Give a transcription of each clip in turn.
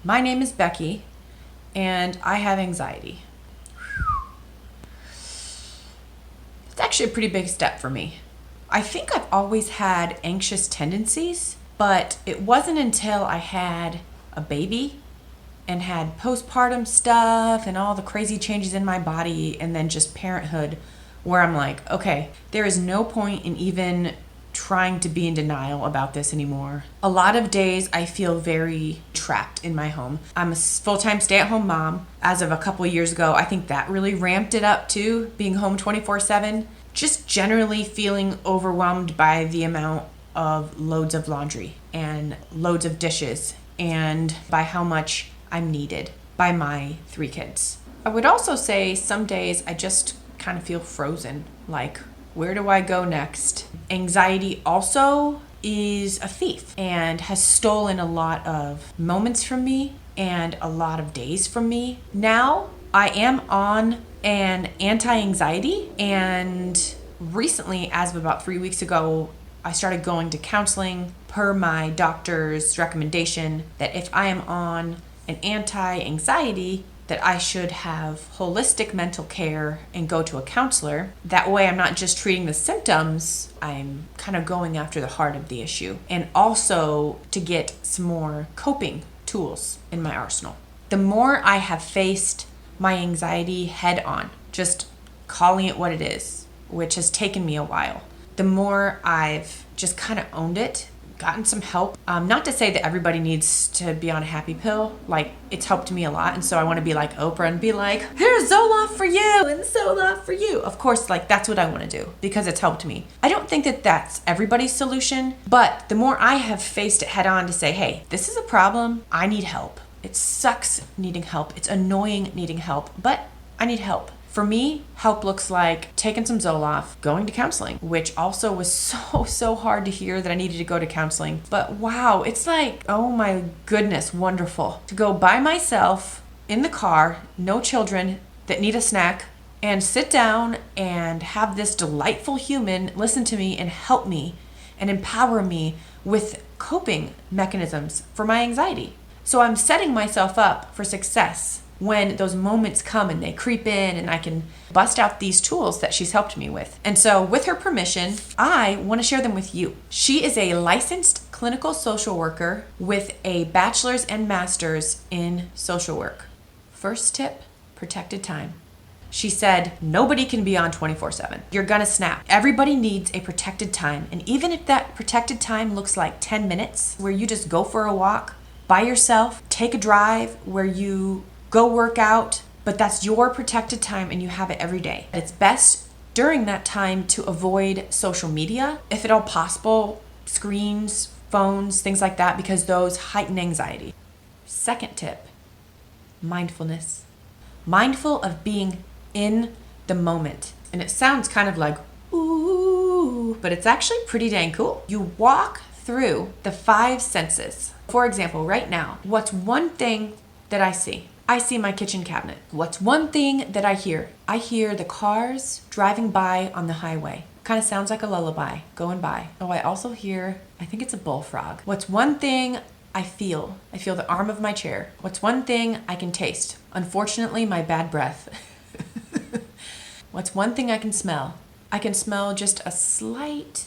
My name is Becky, and I have anxiety. It's actually a pretty big step for me. I think I've always had anxious tendencies, but it wasn't until I had a baby and had postpartum stuff and all the crazy changes in my body and then just parenthood where I'm like, okay, there is no point in even trying to be in denial about this anymore. A lot of days I feel very trapped in my home. I'm a full-time stay-at-home mom. As of a couple years ago, I think that really ramped it up too, being home 24/7. Just generally feeling overwhelmed by the amount of loads of laundry and loads of dishes and by how much I'm needed by my 3 kids. I would also say some days I just kind of feel frozen, like, where do I go next? Anxiety also is a thief and has stolen a lot of moments from me and a lot of days from me. Now I am on an anti-anxiety, and recently, as of about 3 weeks ago, I started going to counseling per my doctor's recommendation that if I am on an anti-anxiety, that I should have holistic mental care and go to a counselor. That way I'm not just treating the symptoms, I'm kind of going after the heart of the issue. And also to get some more coping tools in my arsenal. The more I have faced my anxiety head on, just calling it what it is, which has taken me a while, the more I've just kind of owned it, gotten some help. Not to say that everybody needs to be on a happy pill. Like, it's helped me a lot. And so I want to be like Oprah and be like, here's Zoloft for you and Zoloft for you. Of course, like, that's what I want to do because it's helped me. I don't think that that's everybody's solution, but the more I have faced it head on to say, hey, this is a problem. I need help. It sucks needing help. It's annoying needing help, but I need help. For me, help looks like taking some Zoloft, going to counseling, which also was so hard to hear that I needed to go to counseling. But wow, it's like, oh my goodness, wonderful. To go by myself in the car, no children that need a snack, and sit down and have this delightful human listen to me and help me and empower me with coping mechanisms for my anxiety. So I'm setting myself up for success when those moments come and they creep in and I can bust out these tools that she's helped me with. And so with her permission, I want to share them with you. She is a licensed clinical social worker with a bachelor's and master's in social work. First tip, protected time. She said, nobody can be on 24/7. You're gonna snap. Everybody needs a protected time. And even if that protected time looks like 10 minutes where you just go for a walk by yourself, take a drive where you go work out, but that's your protected time and you have it every day. It's best during that time to avoid social media, if at all possible, screens, phones, things like that, because those heighten anxiety. Second tip, mindfulness. Mindful of being in the moment. And it sounds kind of like, ooh, but it's actually pretty dang cool. You walk through the 5 senses. For example, right now, what's one thing that I see? I see my kitchen cabinet. What's one thing that I hear? I hear the cars driving by on the highway. Kind of sounds like a lullaby going by. Oh, I also hear, I think it's a bullfrog. What's one thing I feel? I feel the arm of my chair. What's one thing I can taste? Unfortunately, my bad breath. What's one thing I can smell? I can smell just a slight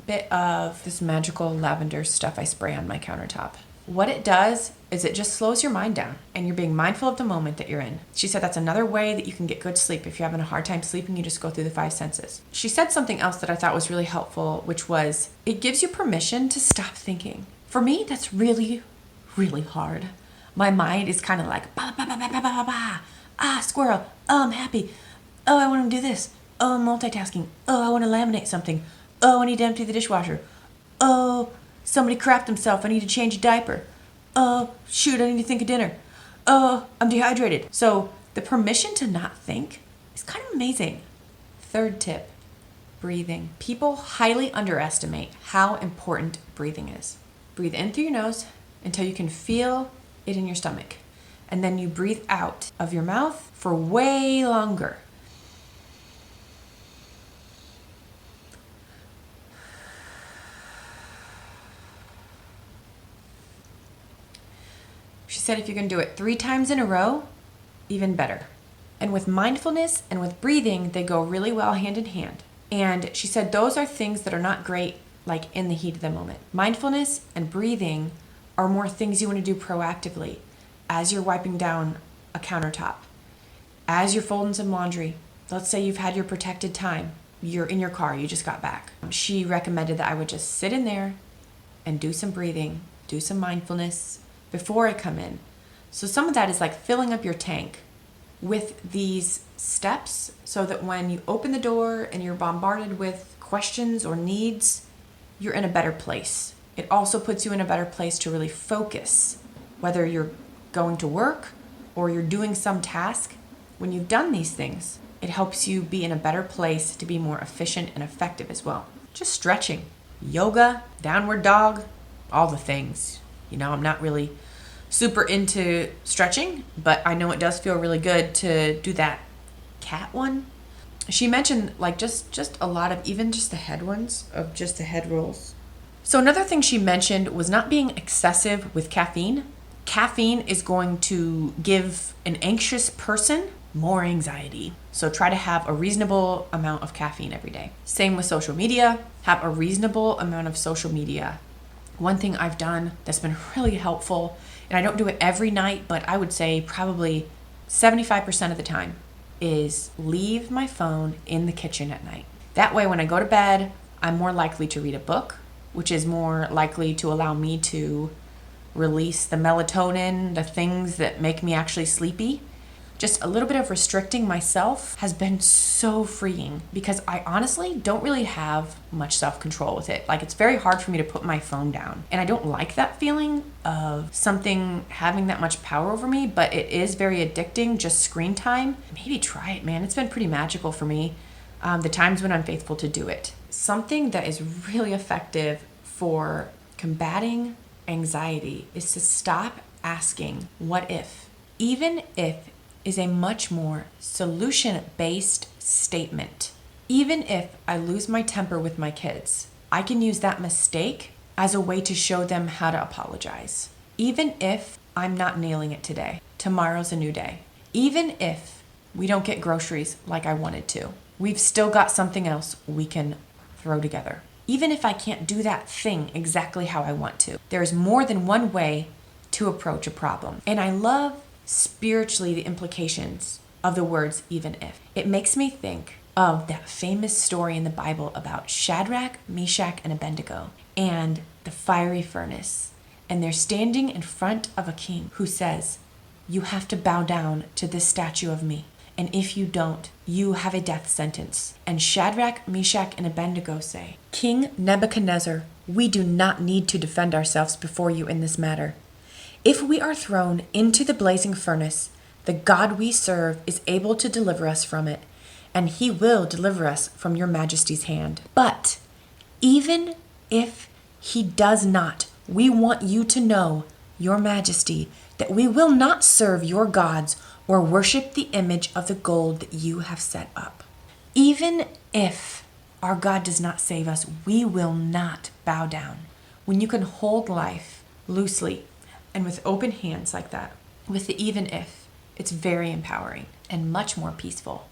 bit of this magical lavender stuff I spray on my countertop. What it does is it just slows your mind down and you're being mindful of the moment that you're in. She said that's another way that you can get good sleep. If you're having a hard time sleeping, you just go through the 5 senses. She said something else that I thought was really helpful, which was it gives you permission to stop thinking. For me, that's really, really hard. My mind is kind of like, ba, ba, ba, ba, ba, ba, ba. Ah, squirrel. Oh, I'm happy. Oh, I want to do this. Oh, I'm multitasking. Oh, I want to laminate something. Oh, I need to empty the dishwasher. Oh, somebody crapped themselves. I need to change a diaper. Oh, shoot, I need to think of dinner. Oh, I'm dehydrated. So the permission to not think is kind of amazing. Third tip, breathing. People highly underestimate how important breathing is. Breathe in through your nose until you can feel it in your stomach. And then you breathe out of your mouth for way longer. She said if you can do it 3 times in a row, even better. And with mindfulness and with breathing, they go really well hand in hand. And she said those are things that are not great like in the heat of the moment. Mindfulness and breathing are more things you want to do proactively as you're wiping down a countertop, as you're folding some laundry. Let's say you've had your protected time. You're in your car, you just got back. She recommended that I would just sit in there and do some breathing, do some mindfulness before I come in. So some of that is like filling up your tank with these steps so that when you open the door and you're bombarded with questions or needs, you're in a better place. It also puts you in a better place to really focus, whether you're going to work or you're doing some task. When you've done these things, it helps you be in a better place to be more efficient and effective as well. Just stretching, yoga, downward dog, all the things. You know, I'm not really super into stretching, but I know it does feel really good to do that cat one. She mentioned like just a lot of even just the head ones of just the head rolls. So another thing she mentioned was not being excessive with caffeine. Caffeine is going to give an anxious person more anxiety. So try to have a reasonable amount of caffeine every day. Same with social media. Have a reasonable amount of social media. One thing I've done that's been really helpful, and I don't do it every night, but I would say probably 75% of the time, is leave my phone in the kitchen at night. That way when I go to bed, I'm more likely to read a book, which is more likely to allow me to release the melatonin, the things that make me actually sleepy. Just a little bit of restricting myself has been so freeing because I honestly don't really have much self-control with it. Like it's very hard for me to put my phone down. And I don't like that feeling of something having that much power over me, but it is very addicting, just screen time. Maybe try it, man. It's been pretty magical for me, the times when I'm faithful to do it. Something that is really effective for combating anxiety is to stop asking, what if? Even if is a much more solution-based statement. Even if I lose my temper with my kids, I can use that mistake as a way to show them how to apologize. Even if I'm not nailing it today, tomorrow's a new day. Even if we don't get groceries like I wanted to, we've still got something else we can throw together. Even if I can't do that thing exactly how I want to, there is more than one way to approach a problem. And I love spiritually the implications of the words even if. It makes me think of that famous story in the Bible about Shadrach, Meshach, and Abednego and the fiery furnace. And they're standing in front of a king who says, you have to bow down to this statue of me. And if you don't, you have a death sentence. And Shadrach, Meshach, and Abednego say, King Nebuchadnezzar, we do not need to defend ourselves before you in this matter. If we are thrown into the blazing furnace, the God we serve is able to deliver us from it, and he will deliver us from your majesty's hand. But even if he does not, we want you to know, your majesty, that we will not serve your gods or worship the image of the gold that you have set up. Even if our God does not save us, we will not bow down. When you can hold life loosely and with open hands like that, with the even if, it's very empowering and much more peaceful.